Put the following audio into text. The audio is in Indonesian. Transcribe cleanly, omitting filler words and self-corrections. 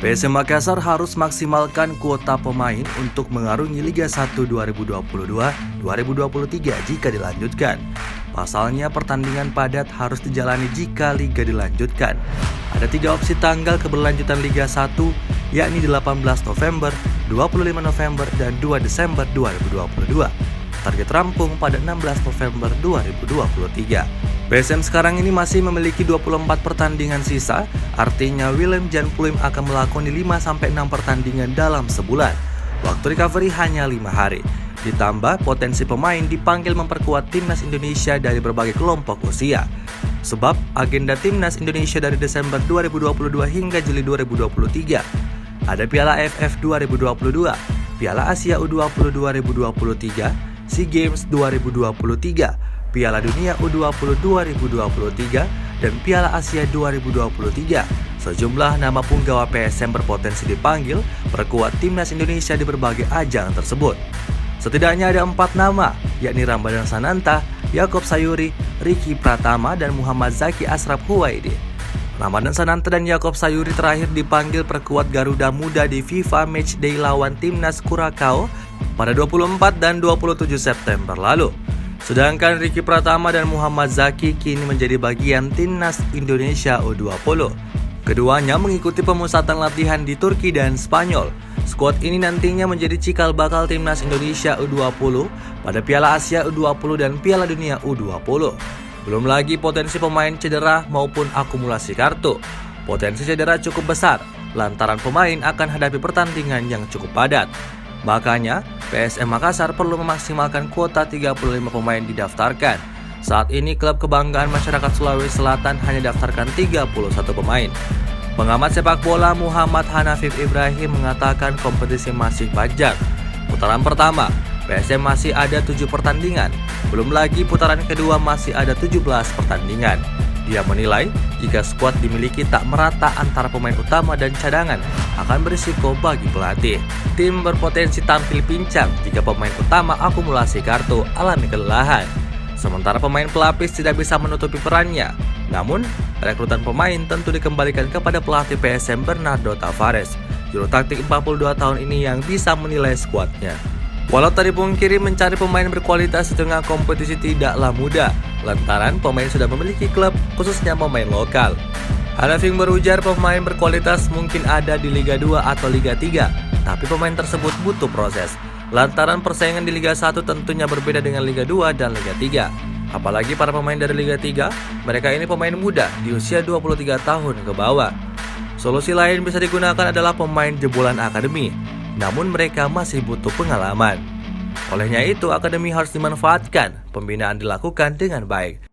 PSM Makassar harus maksimalkan kuota pemain untuk mengarungi Liga 1 2022-2023 jika dilanjutkan. Pasalnya pertandingan padat harus dijalani jika Liga dilanjutkan. Ada 3 opsi tanggal keberlanjutan Liga 1, yakni 18 November, 25 November, dan 2 Desember 2022. Target rampung pada 16 November 2023. PSM sekarang ini masih memiliki 24 pertandingan sisa, artinya Willem Jan Pluim akan melakoni 5-6 pertandingan dalam sebulan. Waktu recovery hanya 5 hari. Ditambah potensi pemain dipanggil memperkuat timnas Indonesia dari berbagai kelompok usia. Sebab agenda timnas Indonesia dari Desember 2022 hingga Juli 2023. Ada Piala AFF 2022, Piala Asia U20 2023, SEA Games 2023, Piala Dunia U20 2023, dan Piala Asia 2023. Sejumlah nama punggawa PSM berpotensi dipanggil perkuat timnas Indonesia di berbagai ajang tersebut. Setidaknya ada 4 nama, yakni Ramadhan Sananta, Yaakob Sayuri, Ricky Pratama, dan Muhammad Zaki Ashraf Huwaidi. Ramadhan Sananta dan Yaakob Sayuri terakhir dipanggil perkuat Garuda Muda di FIFA Matchday lawan timnas Curaçao pada 24 dan 27 September lalu. Sedangkan Ricky Pratama dan Muhammad Zaki kini menjadi bagian timnas Indonesia U20. Keduanya mengikuti pemusatan latihan di Turki dan Spanyol. Skuad ini nantinya menjadi cikal bakal timnas Indonesia U20 pada Piala Asia U20 dan Piala Dunia U20. Belum lagi potensi pemain cedera maupun akumulasi kartu. Potensi cedera cukup besar, lantaran pemain akan hadapi pertandingan yang cukup padat. Makanya, PSM Makassar perlu memaksimalkan kuota 35 pemain didaftarkan. Saat ini klub kebanggaan masyarakat Sulawesi Selatan hanya daftarkan 31 pemain. Pengamat sepak bola Muhammad Hanafif Ibrahim mengatakan kompetisi masih panjang. Putaran pertama, PSM masih ada 7 pertandingan. Belum lagi putaran kedua masih ada 17 pertandingan. Dia menilai jika skuad dimiliki tak merata antara pemain utama dan cadangan akan berisiko bagi pelatih. Tim berpotensi tampil pincang jika pemain utama akumulasi kartu alami kelelahan. Sementara pemain pelapis tidak bisa menutupi perannya. Namun, rekrutan pemain tentu dikembalikan kepada pelatih PSM Bernardo Tavares, juru taktik 42 tahun ini yang bisa menilai skuadnya. Walau tak dipungkiri mencari pemain berkualitas di tengah kompetisi tidaklah mudah, lantaran pemain sudah memiliki klub, khususnya pemain lokal. Hanafing berujar pemain berkualitas mungkin ada di Liga 2 atau Liga 3, tapi pemain tersebut butuh proses. Lantaran persaingan di Liga 1 tentunya berbeda dengan Liga 2 dan Liga 3. Apalagi para pemain dari Liga 3, mereka ini pemain muda di usia 23 tahun ke bawah. Solusi lain bisa digunakan adalah pemain jebolan akademi, namun mereka masih butuh pengalaman. Olehnya itu, akademi harus dimanfaatkan, pembinaan dilakukan dengan baik.